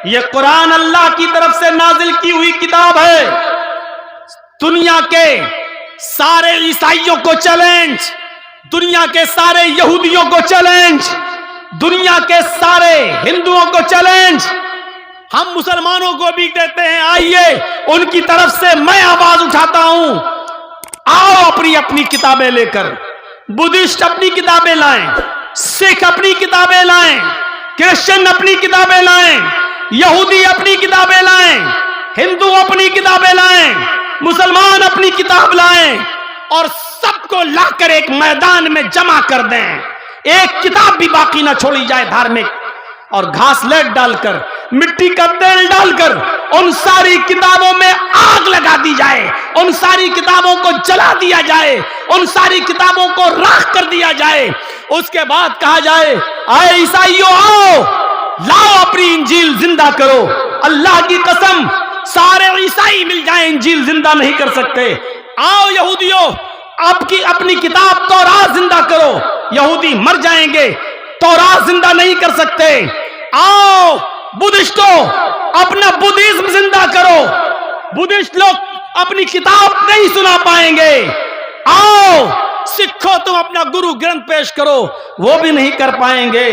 یہ قرآن اللہ کی طرف سے نازل کی ہوئی کتاب ہے. دنیا کے سارے عیسائیوں کو چیلنج، دنیا کے سارے یہودیوں کو چیلنج، دنیا کے سارے ہندوؤں کو چیلنج. ہم مسلمانوں کو بھی کہتے ہیں آئیے ان کی طرف سے میں آواز اٹھاتا ہوں، آؤ اپنی اپنی کتابیں لے کر. بدھسٹ اپنی کتابیں لائیں، سکھ اپنی کتابیں لائیں، کرسچن اپنی کتابیں لائیں، یہودی اپنی کتابیں لائیں، ہندو اپنی کتابیں لائیں، مسلمان اپنی کتاب لائیں، اور سب کو لا کر ایک میدان میں جمع کر دیں. ایک کتاب بھی باقی نہ چھوڑی جائے دھارمک، اور گھاس لیٹ ڈال کر، مٹی کا تیل ڈال کر ان ساری کتابوں میں آگ لگا دی جائے، ان ساری کتابوں کو جلا دیا جائے، ان ساری کتابوں کو راکھ کر دیا جائے. اس کے بعد کہا جائے اے عیسائیوں آؤ، لاؤ اپنی انجیل زندہ کرو. اللہ کی قسم سارے عیسائی مل جائیں انجیل زندہ نہیں کر سکتے. آؤ یہودیوں اپنی کتاب تورات زندہ کرو. یہودی مر جائیں گے، تورات زندہ نہیں کر سکتے. آؤ بدھسٹوں اپنا بدھزم زندہ کرو. بدھسٹ لوگ اپنی کتاب نہیں سنا پائیں گے. آؤ سکھو تم اپنا گرو گرنتھ پیش کرو، وہ بھی نہیں کر پائیں گے.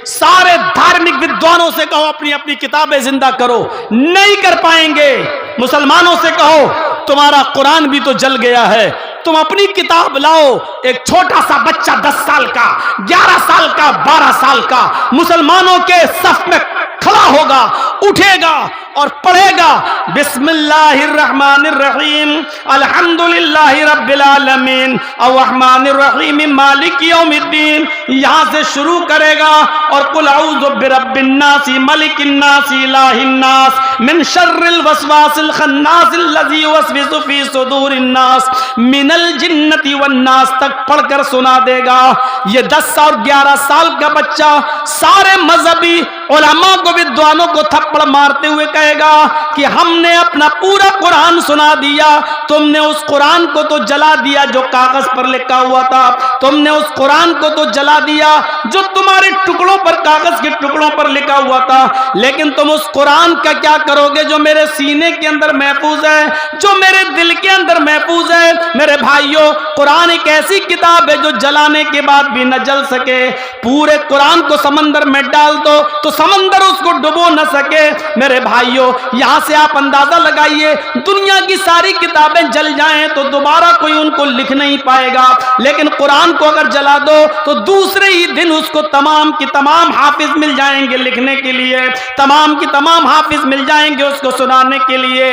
سارے دھارمک ودوانوں سے کہو اپنی اپنی کتابیں زندہ کرو، نہیں کر پائیں گے. مسلمانوں سے کہو تمہارا قرآن بھی تو جل گیا ہے، تم اپنی کتاب لاؤ. ایک چھوٹا سا بچہ 10 سال کا، 11 سال کا، 12 سال کا مسلمانوں کے صف میں کھڑا ہوگا، اٹھے گا اور پڑھے گا بسم اللہ الرحمن الرحیم الحمدللہ رب العالمین الرحمن الرحیم مالک یوم الدین. یہاں سے شروع کرے گا اور قل اعوذ برب الناس ملک الناس الہ الناس من شر الوسواس الخناس الذی یوسوس فی صدور الناس من الجنۃ والناس تک پڑھ کر سنا دے گا. یہ 10 اور 11 سال کا بچہ سارے مذہبی علماء کو، ودوانوں کو تھپڑ مارتے ہوئے کہے گا کہ ہم نے اپنا پورا قرآن سنا دیا، تم نے اس قرآن کو تو جلا دیا جو کاغذ پر لکھا ہوا تھا، تم نے اس قرآن کو تو جلا دیا جو تمہارے ٹکڑوں پر، کاغذ کے ٹکڑوں پر لکھا ہوا تھا، لیکن تم اس قرآن کا کیا کرو گے جو میرے سینے کے اندر محفوظ ہے، جو میرے دل کے اندر محفوظ ہے. میرے بھائیوں قرآن ایک ایسی کتاب ہے جو جلانے کے بعد بھی نہ جل سکے. پورے قرآن کو سمندر میں ڈال دو تو سمندر اس کو ڈبو نہ سکے. میرے بھائیوں یہاں سے آپ اندازہ لگائیے دنیا کی ساری کتابیں جل جائیں تو دوبارہ کوئی ان کو لکھ نہیں پائے گا، لیکن قرآن کو اگر جلا دو تو دوسرے ہی دن اس کو تمام کی تمام حافظ مل جائیں گے لکھنے کے لیے، تمام کی تمام حافظ مل جائیں گے اس کو سنانے کے لیے.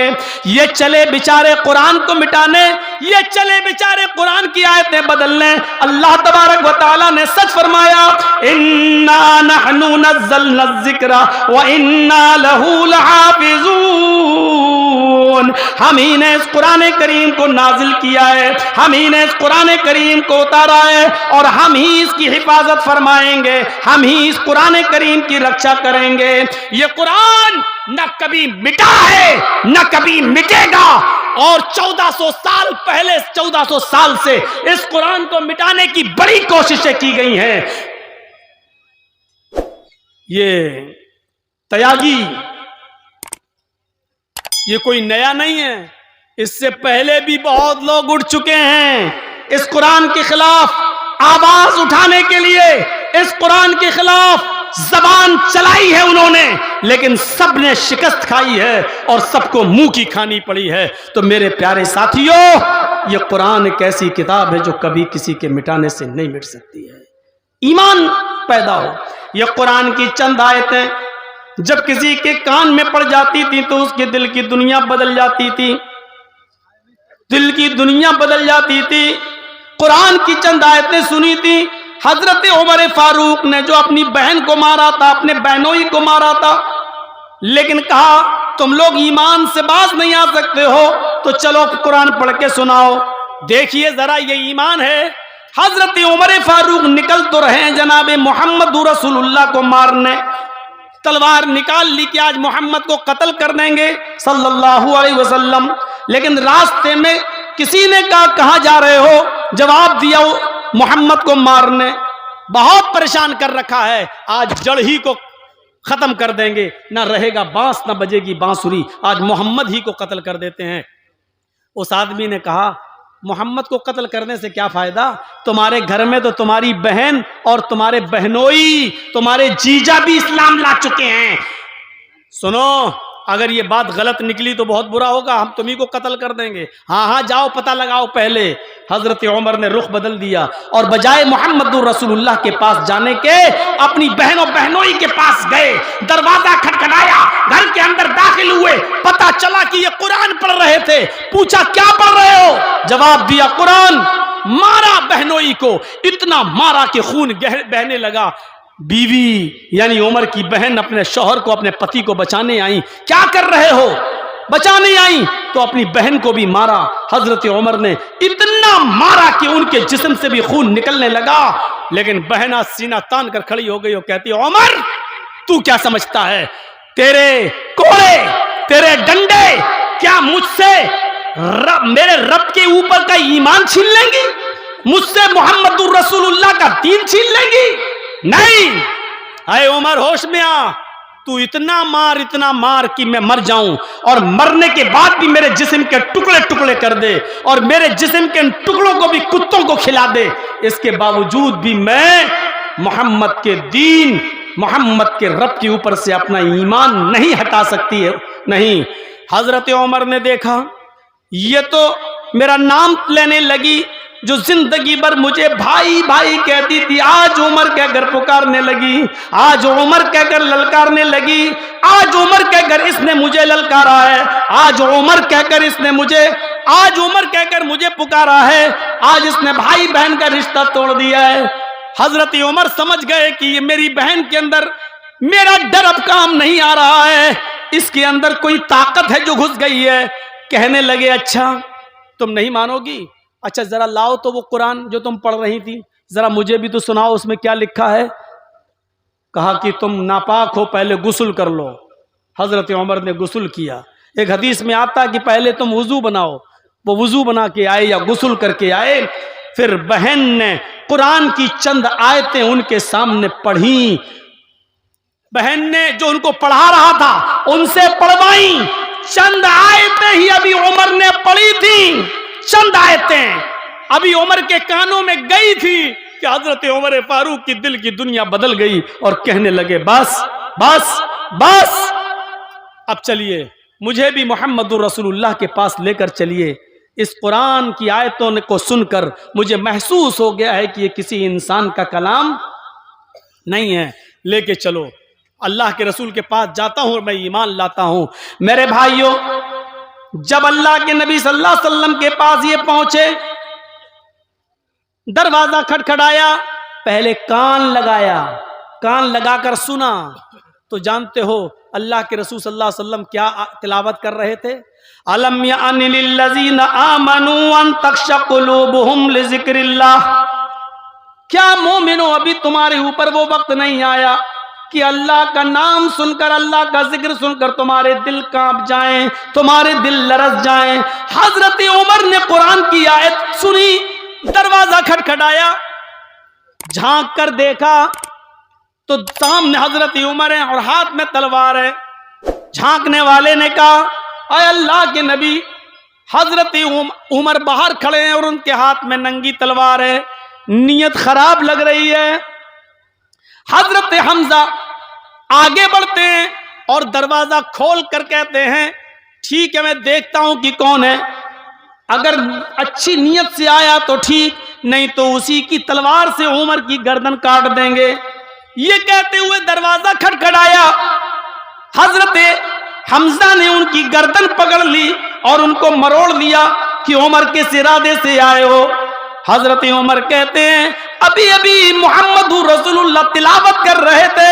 یہ چلے بیچارے قرآن کو مٹانے، یہ چلے بیچارے قرآن کی آیتیں بدلنے. اللہ تبارک و تعالی نے سچ فرمایا انا نحن نزلنا الذکر وانا له لحافظون. ہم ہی نے اس قرآن کریم کو نازل کیا ہے، ہم ہی نے اس قرآن کریم کو اتارا ہے، اور ہم ہی اس کی حفاظت فرمائیں گے، ہم ہی اس قرآن کریم کی رکشا کریں گے. یہ قرآن نہ کبھی مٹا ہے نہ کبھی مٹے گا، اور 1400 سال پہلے، 1400 سال سے اس قرآن کو مٹانے کی بڑی کوششیں کی گئی ہیں. یہ تیاگی یہ کوئی نیا نہیں ہے، اس سے پہلے بھی بہت لوگ اٹھ چکے ہیں اس قرآن کے خلاف آواز اٹھانے کے لیے. اس قرآن کے خلاف زبان چلائی ہے انہوں نے، لیکن سب نے شکست کھائی ہے اور سب کو منہ کی کھانی پڑی ہے. تو میرے پیارے ساتھیوں یہ قرآن ایک ایسی کتاب ہے جو کبھی کسی کے مٹانے سے نہیں مٹ سکتی ہے. ایمان پیدا ہو. یہ قرآن کی چند آیتیں جب کسی کے کان میں پڑ جاتی تھی تو اس کے دل کی دنیا بدل جاتی تھی، دل کی دنیا بدل جاتی تھی. قرآن کی چند آیتیں سنی تھی. حضرت عمر فاروق نے جو اپنی بہن کو مارا تھا، اپنے بہنوئی کو مارا تھا، لیکن کہا تم لوگ ایمان سے باز نہیں آ سکتے ہو تو چلو قرآن پڑھ کے سناؤ. دیکھیے ذرا یہ ایمان ہے. حضرت عمر فاروق نکل تو رہے ہیں جناب محمد رسول اللہ کو مارنے، تلوار نکال لی کہ آج محمد کو قتل کر دیں گے صلی اللہ علیہ وسلم، لیکن راستے میں کسی نے کہا کہاں جا رہے ہو؟ جواب دیا محمد کو مارنے. بہت پریشان کر رکھا ہے، آج جڑ ہی کو ختم کر دیں گے، نہ رہے گا بانس نہ بجے گی بانسری۔ آج محمد ہی کو قتل کر دیتے ہیں۔ اس آدمی نے کہا محمد کو قتل کرنے سے کیا فائدہ؟ تمہارے گھر میں تو تمہاری بہن اور تمہارے بہنوئی، تمہارے جیجا بھی اسلام لا چکے ہیں۔ سنو، اگر یہ بات غلط نکلی تو بہت برا ہوگا، ہم تمہیں کو قتل کر دیں گے۔ ہاں جاؤ پتہ لگاؤ پہلے۔ حضرت عمر نے رخ بدل دیا اور بجائے محمد رسول اللہ کے پاس جانے کے اپنی بہن و بہنوئی کے پاس گئے، دروازہ کھٹکھٹایا، گھر کے اندر داخل ہوئے، پتہ چلا کہ یہ قرآن پڑھ رہے تھے۔ پوچھا کیا پڑھ رہے ہو؟ جواب دیا قرآن۔ مارا بہنوئی کو، اتنا مارا کہ خون بہنے لگا۔ بیوی یعنی عمر کی بہن اپنے شوہر کو، اپنے پتی کو بچانے آئیں۔ کیا کر رہے ہو؟ بچانے آئیں تو اپنی بہن کو بھی مارا۔ حضرت عمر نے اتنا مارا کہ ان کے جسم سے بھی خون نکلنے لگا، لیکن بہنا سینہ تان کر کھڑی ہو گئی اور کہتی عمر تو کیا سمجھتا ہے؟ تیرے کوڑے، تیرے ڈنڈے کیا مجھ سے میرے رب کے اوپر کا ایمان چھین لیں گی؟ مجھ سے محمد رسول اللہ کا دین چھین لیں گی؟ نہیں۔ اے عمر ہوش میں آ، تو اتنا مار کہ میں مر جاؤں، اور مرنے کے بعد بھی میرے جسم کے ٹکڑے ٹکڑے کر دے، اور میرے جسم کے ان ٹکڑوں کو بھی کتوں کو کھلا دے۔ اس کے باوجود بھی میں محمد کے دین، محمد کے رب کے اوپر سے اپنا ایمان نہیں ہٹا سکتی ہے۔ نہیں۔ حضرت عمر نے دیکھا یہ تو میرا نام لینے لگی، جو زندگی بھر مجھے بھائی بھائی کہتی تھی، آج عمر کہہ کر پکارنے لگی، آج عمر کہہ کر للکارنے لگی، آج عمر کہہ کر اس نے مجھے للکارا ہے، آج عمر کہہ کر اس نے مجھے، آج عمر کہہ کر مجھے پکارا ہے، آج اس نے بھائی بہن کا رشتہ توڑ دیا ہے۔ حضرت عمر سمجھ گئے کہ یہ میری بہن کے اندر میرا ڈر اب کام نہیں آ رہا ہے، اس کے اندر کوئی طاقت ہے جو گھس گئی ہے۔ کہنے لگے اچھا تم نہیں مانو گی، اچھا ذرا لاؤ تو وہ قرآن جو تم پڑھ رہی تھی، ذرا مجھے بھی تو سناؤ اس میں کیا لکھا ہے۔ کہا کہ تم ناپاک ہو، پہلے غسل کر لو۔ حضرت عمر نے غسل کیا۔ ایک حدیث میں آتا کہ پہلے تم وضو بناؤ، وہ وضو بنا کے آئے یا غسل کر کے آئے، پھر بہن نے قرآن کی چند آیتیں ان کے سامنے پڑھیں، بہن نے جو ان کو پڑھا رہا تھا ان سے پڑھوائیں۔ چند آیتیں ہی ابھی عمر نے پڑھی تھی، چند آیتیں ابھی عمر کے کانوں میں گئی تھی کہ حضرت عمر فاروق کی دل کی دنیا بدل گئی اور کہنے لگے بس بس بس، اب چلیے مجھے بھی محمد رسول اللہ کے پاس لے کر چلیے۔ اس قرآن کی آیتوں کو سن کر مجھے محسوس ہو گیا ہے کہ یہ کسی انسان کا کلام نہیں ہے، لے کے چلو۔ اللہ کے رسول کے پاس جاتا ہوں اور میں ایمان لاتا ہوں۔ میرے بھائیوں، جب اللہ کے نبی صلی اللہ علیہ وسلم کے پاس یہ پہنچے، دروازہ کھٹکھٹایا، پہلے کان لگایا، کان لگا کر سنا تو جانتے ہو اللہ کے رسول صلی اللہ علیہ وسلم کیا تلاوت کر رہے تھے؟ الم یعن للذین آمنوا ان تخشع قلوبہم لذکر اللہ۔ کیا مومنو ابھی تمہارے اوپر وہ وقت نہیں آیا کہ اللہ کا نام سن کر، اللہ کا ذکر سن کر تمہارے دل کانپ جائیں، تمہارے دل لرز جائیں؟ حضرت عمر نے قرآن کی آیت سنی، دروازہ کھٹکھٹایا، جھانک کر دیکھا تو سامنے حضرت عمر ہیں اور ہاتھ میں تلوار ہے۔ جھانکنے والے نے کہا اے اللہ کے نبی، حضرت عمر باہر کھڑے ہیں اور ان کے ہاتھ میں ننگی تلوار ہے، نیت خراب لگ رہی ہے۔ حضرت حمزہ آگے بڑھتے ہیں اور دروازہ کھول کر کہتے ہیں ٹھیک ہے میں دیکھتا ہوں کہ کون ہے، اگر اچھی نیت سے آیا تو ٹھیک، نہیں تو اسی کی تلوار سے عمر کی گردن کاٹ دیں گے۔ یہ کہتے ہوئے دروازہ کھٹکھٹایا، حضرت حمزہ نے ان کی گردن پکڑ لی اور ان کو مروڑ دیا کہ عمر کس ارادے سے آئے ہو؟ حضرت عمر کہتے ہیں ابھی ابھی محمد رسول اللہ تلاوت کر رہے تھے،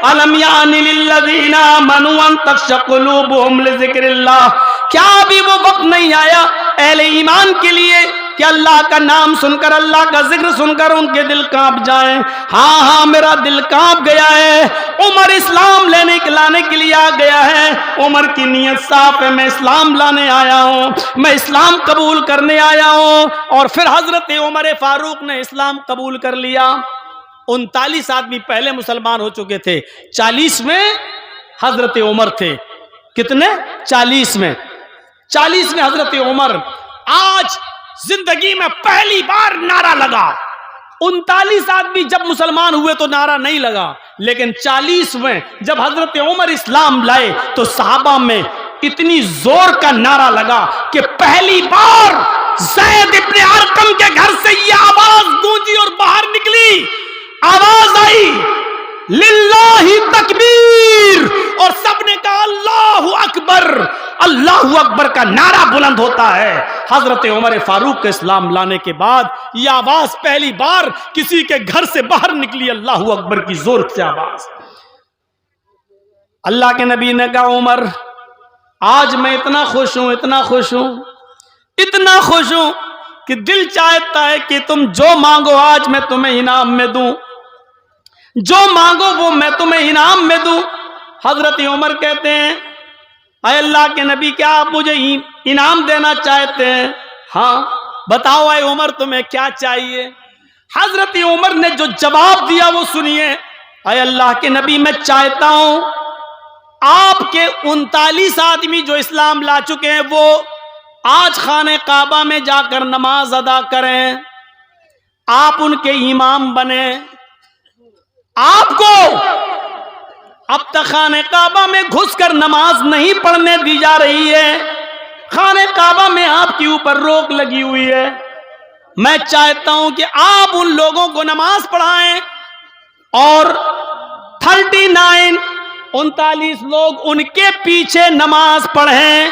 الم یعن للذین آمنوا ان تخشع قلوبہم لذکر اللہ۔ کیا ابھی وہ وقت نہیں آیا اہل ایمان کے لیے کہ اللہ کا نام سن کر، اللہ کا ذکر سن کر ان کے دل کانپ جائیں؟ ہاں میرا دل کانپ گیا ہے۔ عمر اسلام لانے کے لیے آ گیا ہے، عمر کی نیت صاف ہے، میں اسلام لانے آیا ہوں، میں اسلام قبول کرنے آیا ہوں۔ اور پھر حضرت عمر فاروق نے اسلام قبول کر لیا۔ 39 آدمی پہلے مسلمان ہو چکے تھے، 40 میں حضرت عمر تھے. کتنے؟ 40 میں. 40 میں حضرت عمر. آج زندگی میں پہلی بار نعرہ لگا. 39 آدمی جب مسلمان ہوئے تو نعرہ نہیں لگا، لیکن 40 میں جب حضرت عمر اسلام لائے تو صحابہ میں اتنی زور کا نعرہ لگا کہ پہلی بار زید ابن ارقم کے گھر سے یہ آواز گونجی اور باہر نکلی. آواز آئی للہ تکبیر، اور سب نے کہا اللہ اکبر. اللہ اکبر کا نعرہ بلند ہوتا ہے. حضرت عمر فاروق کے اسلام لانے کے بعد یہ آواز پہلی بار کسی کے گھر سے باہر نکلی، اللہ اکبر کی زور سے آواز. اللہ کے نبی نے کہا عمر آج میں اتنا خوش ہوں، اتنا خوش ہوں، اتنا خوش ہوں کہ دل چاہتا ہے کہ تم جو مانگو آج میں تمہیں انعام میں دوں، جو مانگو وہ میں تمہیں انعام میں دوں. حضرت عمر کہتے ہیں اے اللہ کے نبی کیا آپ مجھے انعام دینا چاہتے ہیں؟ ہاں بتاؤ اے عمر تمہیں کیا چاہیے. حضرت عمر نے جو جواب دیا وہ سنیے. اے اللہ کے نبی میں چاہتا ہوں آپ کے 39 آدمی جو اسلام لا چکے ہیں وہ آج خانہ کعبہ میں جا کر نماز ادا کریں، آپ ان کے امام بنے. آپ کو اب تک خانہ کعبہ میں گھس کر نماز نہیں پڑھنے دی جا رہی ہے، خانہ کعبہ میں آپ کے اوپر روک لگی ہوئی ہے. میں چاہتا ہوں کہ آپ ان لوگوں کو نماز پڑھائیں اور 39 لوگ ان کے پیچھے نماز پڑھیں.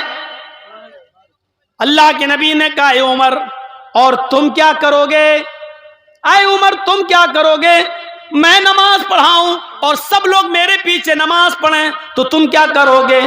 اللہ کے نبی نے کہا اے عمر اور تم کیا کرو گے؟ اے عمر تم کیا کرو گے؟ میں نماز پڑھاؤں اور سب لوگ میرے پیچھے نماز پڑھیں تو تم کیا کرو گے؟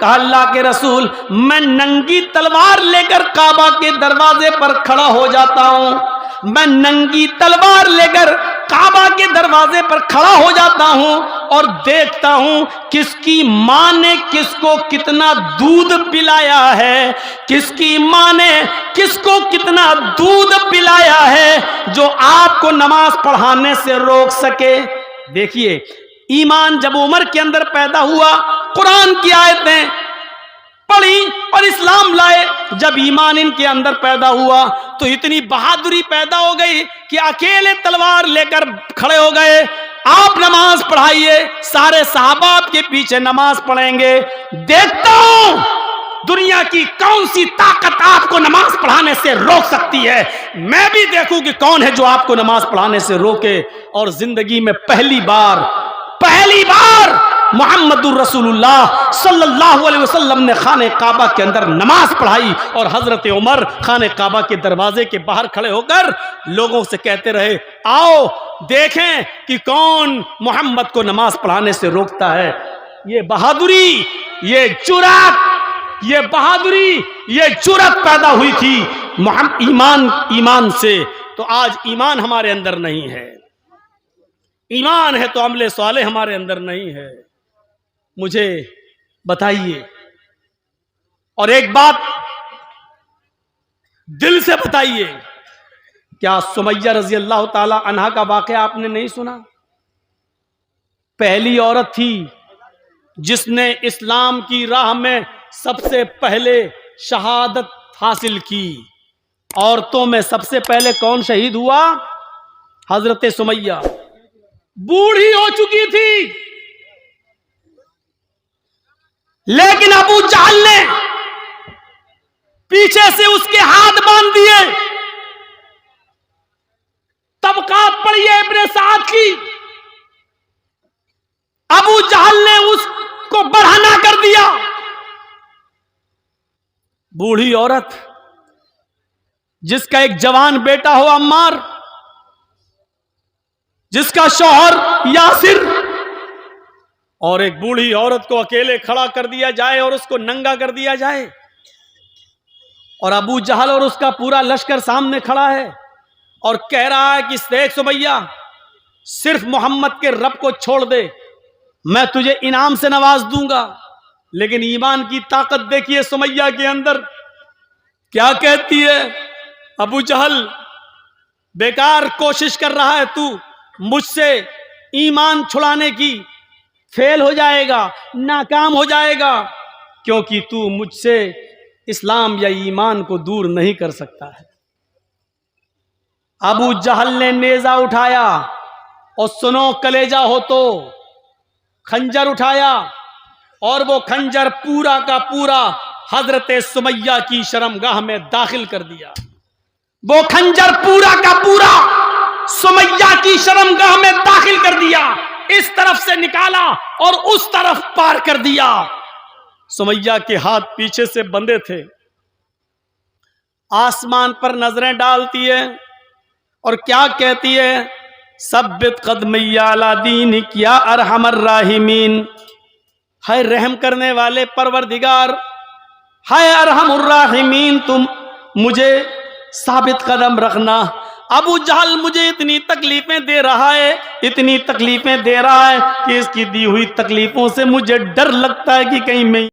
کہا اللہ کے رسول میں ننگی تلوار لے کر کعبہ کے دروازے پر کھڑا ہو جاتا ہوں، میں ننگی تلوار لے کر کعبہ کے دروازے پر کھڑا ہو جاتا ہوں اور دیکھتا ہوں کس کی ماں نے کس کو کتنا دودھ پلایا ہے، کس کی ماں نے کس کو کتنا دودھ پلایا ہے جو آپ کو نماز پڑھانے سے روک سکے. دیکھیے ایمان جب عمر کے اندر پیدا ہوا، قرآن کی آیتیں پڑھی اور اسلام لائے. جب ایمان ان کے اندر پیدا ہوا تو اتنی بہادری پیدا ہو گئی کہ اکیلے تلوار لے کر کھڑے ہو گئے. آپ نماز پڑھائیے، سارے صحابہ آپ کے پیچھے نماز پڑھیں گے. دیکھتا ہوں دنیا کی کون سی طاقت آپ کو نماز پڑھانے سے روک سکتی ہے. میں بھی دیکھوں کہ کون ہے جو آپ کو نماز پڑھانے سے روکے. اور زندگی میں پہلی بار محمد الرسول اللہ صلی اللہ علیہ وسلم نے خانہ کعبہ کے اندر نماز پڑھائی اور حضرت عمر خانہ کعبہ کے دروازے کے باہر کھڑے ہو کر لوگوں سے کہتے رہے آؤ دیکھیں کہ کون محمد کو نماز پڑھانے سے روکتا ہے. یہ بہادری، یہ جرأت، یہ بہادری، یہ جرأت پیدا ہوئی تھی ایمان سے. تو آج ایمان ہمارے اندر نہیں ہے، ایمان ہے تو عمل صالح ہمارے اندر نہیں ہے. مجھے بتائیے اور ایک بات دل سے بتائیے، کیا سمیہ رضی اللہ تعالی عنہا کا واقعہ آپ نے نہیں سنا؟ پہلی عورت تھی جس نے اسلام کی راہ میں سب سے پہلے شہادت حاصل کی. عورتوں میں سب سے پہلے کون شہید ہوا؟ حضرت سمیہ. بوڑھی ہو چکی تھی لیکن ابو جہل نے پیچھے سے اس کے ہاتھ باندھ دیے. طبقات پڑھیے ابن سعد کی. ابو جہل نے اس کو بڑھانا کر دیا. بوڑھی عورت جس کا ایک جوان بیٹا ہو عمار، جس کا شوہر یاسر، اور ایک بوڑھی عورت کو اکیلے کھڑا کر دیا جائے اور اس کو ننگا کر دیا جائے. اور ابو جہل اور اس کا پورا لشکر سامنے کھڑا ہے اور کہہ رہا ہے کہ دیکھ سمیہ صرف محمد کے رب کو چھوڑ دے، میں تجھے انعام سے نواز دوں گا. لیکن ایمان کی طاقت دیکھیے سمیہ کے اندر کیا کہتی ہے. ابو جہل بیکار کوشش کر رہا ہے تو، مجھ سے ایمان چھڑانے کی فیل ہو جائے گا، ناکام ہو جائے گا، کیونکہ تو مجھ سے اسلام یا ایمان کو دور نہیں کر سکتا ہے۔ ابو جہل نے نیزہ اٹھایا، اور سنو کلیجہ ہو تو خنجر اٹھایا، اور وہ خنجر پورا کا پورا حضرت سمیہ کی شرمگاہ میں داخل کر دیا۔ وہ خنجر پورا کا پورا سمیہ کی شرمگاہ میں داخل کر دیا، اس طرف سے نکالا اور اس طرف پار کر دیا۔ سمیہ کے ہاتھ پیچھے سے بندھے تھے، آسمان پر نظریں ڈالتی ہے اور کیا کہتی ہے؟ ثبت قدمی علی دینک یا ارحم الراحمین، ہے رحم کرنے والے پروردگار، ہے ارحم الراحمین، تم مجھے ثابت قدم رکھنا۔ ابو جہل مجھے اتنی تکلیفیں دے رہا ہے، اتنی تکلیفیں دے رہا ہے کہ اس کی دی ہوئی تکلیفوں سے مجھے ڈر لگتا ہے کہ کہیں میں